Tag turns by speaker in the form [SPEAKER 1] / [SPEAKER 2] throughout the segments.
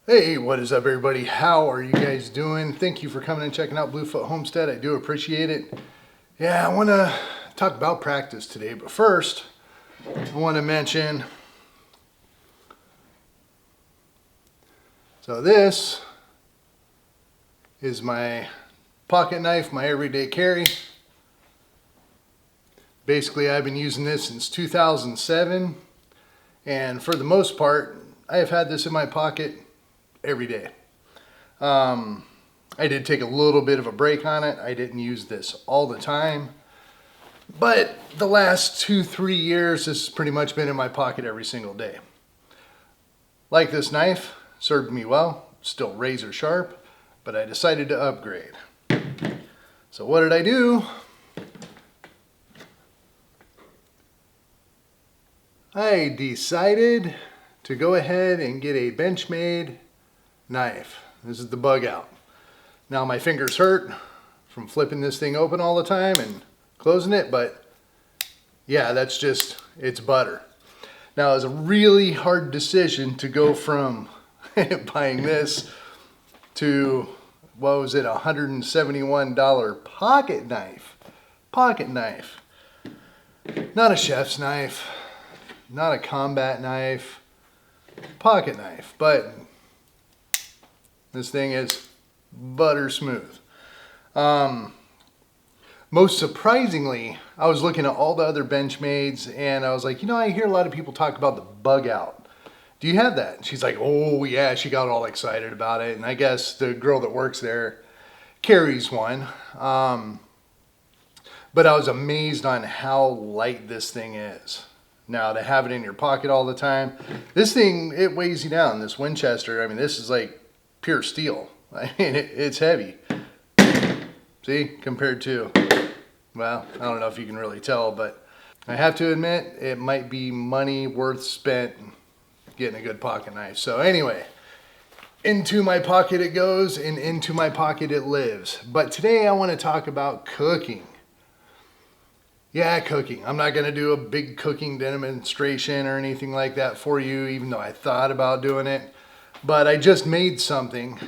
[SPEAKER 1] Hey, what is up everybody? How are you guys doing? Thank you for coming and checking out Bluefoot Homestead. I do appreciate it. Yeah, I want to talk about practice today, but first I want to mention, so this is my pocket knife, my everyday carry. Basically, I've been using this since 2007, and for the most part, I have had this in my pocket every day. I did take a little bit of a break on it. I didn't use this all the time, but the last 2-3 years, this has pretty much been in my pocket every single day. Like this knife, served me well, still razor sharp, but I decided to upgrade. So what did I do? I decided to go ahead and get a Benchmade knife. This is the bug out. Now my fingers hurt from flipping this thing open all the time and closing it, but yeah, that's just, it's butter. Now it was a really hard decision to go from buying this to, what was it, $171 pocket knife. Pocket knife. Not a chef's knife, not a combat knife, pocket knife, but this thing is butter smooth. Most surprisingly, I was looking at all the other Benchmades and I was like, you know, I hear a lot of people talk about the bug out. Do you have that? And she's like, oh yeah, she got all excited about it. And I guess the girl that works there carries one. But I was amazed on how light this thing is. Now to have it in your pocket all the time, this thing, it weighs you down. This Winchester, I mean, this is like pure steel. I mean, it's heavy. See, compared to, well, I don't know if you can really tell, but I have to admit, it might be money worth spent getting a good pocket knife. So anyway, into my pocket it goes and into my pocket it lives. But today I want to talk about cooking. Yeah, cooking. I'm not going to do a big cooking demonstration or anything like that for you, even though I thought about doing it. But I just made something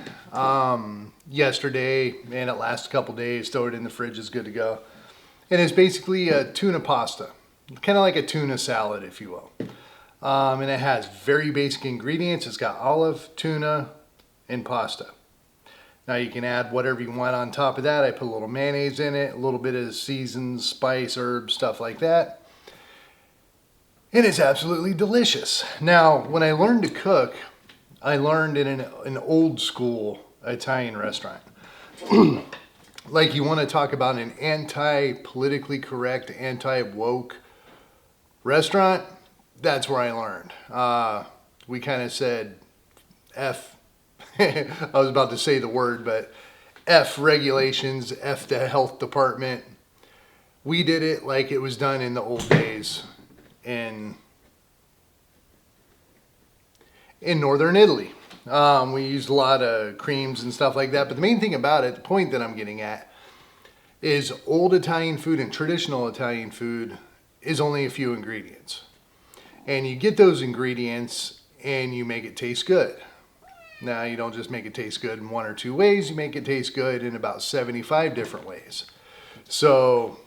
[SPEAKER 1] yesterday, and it lasts a couple days. Throw it in the fridge, it's good to go. And it's basically a tuna pasta, kind of like a tuna salad, if you will. And it has very basic ingredients. It's got olive, tuna, and pasta. Now you can add whatever you want on top of that. I put a little mayonnaise in it, a little bit of seasoned spice, herbs, stuff like that. And it's absolutely delicious. Now, when I learned to cook, I learned in an old school Italian restaurant. Like you want to talk about an anti-politically correct, anti-woke restaurant, that's where I learned. We kind of said F, I was about to say the word, but F regulations, F the health department. We did it like it was done in the old days in northern Italy. We used a lot of creams and stuff like that, but the main thing about it, the point that I'm getting at, is old Italian food and traditional Italian food is only a few ingredients. And you get those ingredients and you make it taste good. Now, you don't just make it taste good in 1 or 2 ways, you make it taste good in about 75 different ways. So,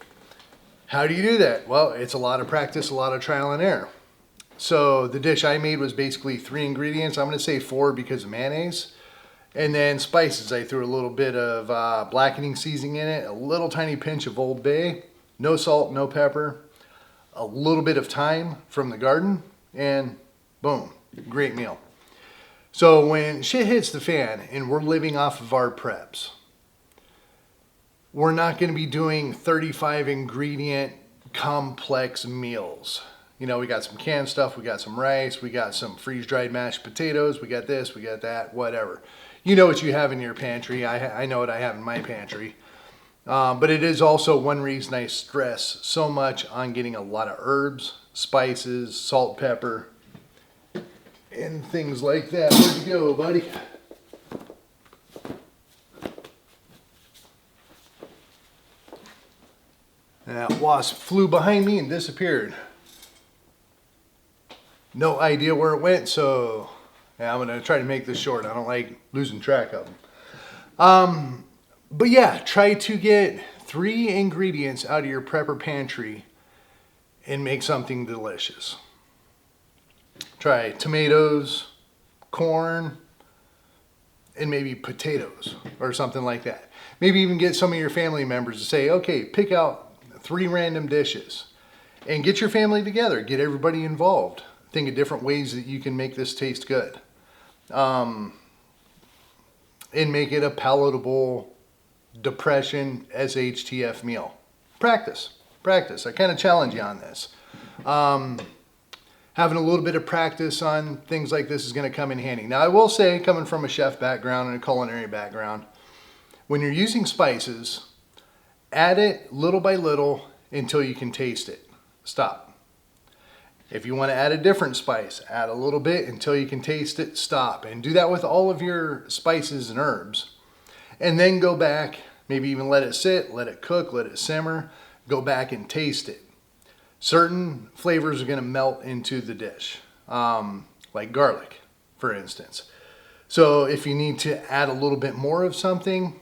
[SPEAKER 1] how do you do that? Well, it's a lot of practice, a lot of trial and error. So the dish I made was basically 3 ingredients. I'm going to say 4 because of mayonnaise. And then spices. I threw a little bit of blackening seasoning in it, a little tiny pinch of Old Bay, no salt, no pepper, a little bit of thyme from the garden, and boom, great meal. So when shit hits the fan and we're living off of our preps, we're not going to be doing 35 ingredient complex meals. You know, we got some canned stuff, we got some rice, we got some freeze-dried mashed potatoes, we got this, we got that, whatever. You know what you have in your pantry. I know what I have in my pantry. But it is also one reason I stress so much on getting a lot of herbs, spices, salt, pepper, and things like that. Where'd you go, buddy? And that wasp flew behind me and disappeared. No idea where it went, so Yeah, I'm gonna try to make this short. I don't like losing track of them. But yeah, try to get 3 ingredients out of your prepper pantry and make something delicious. Try tomatoes, corn, and maybe potatoes or something like that. Maybe even get some of your family members to say, okay, pick out 3 random dishes and get your family together, get everybody involved. Think of different ways that you can make this taste good. And make it a palatable depression SHTF meal. Practice. I kind of challenge you on this. Having a little bit of practice on things like this is going to come in handy. Now I will say, coming from a chef background and a culinary background, when you're using spices, add it little by little until you can taste it. Stop. If you want to add a different spice, add a little bit until you can taste it, stop. And do that with all of your spices and herbs. And then go back, maybe even let it sit, let it cook, let it simmer, go back and taste it. Certain flavors are going to melt into the dish, like garlic, for instance. So if you need to add a little bit more of something,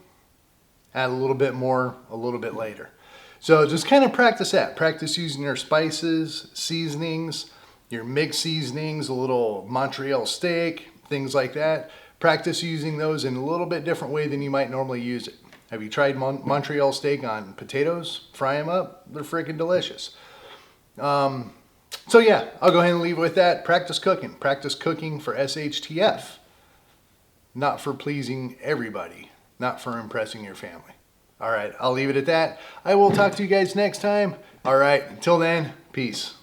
[SPEAKER 1] add a little bit more a little bit later. So just kind of practice that. Practice using your spices, seasonings, your mixed seasonings, a little Montreal steak, things like that. Practice using those in a little bit different way than you might normally use it. Have you tried Montreal steak on potatoes? Fry them up. They're freaking delicious. So yeah, I'll go ahead and leave it with that. Practice cooking. Practice cooking for SHTF. Not for pleasing everybody. Not for impressing your family. All right, I'll leave it at that. I will talk to you guys next time. All right, until then, peace.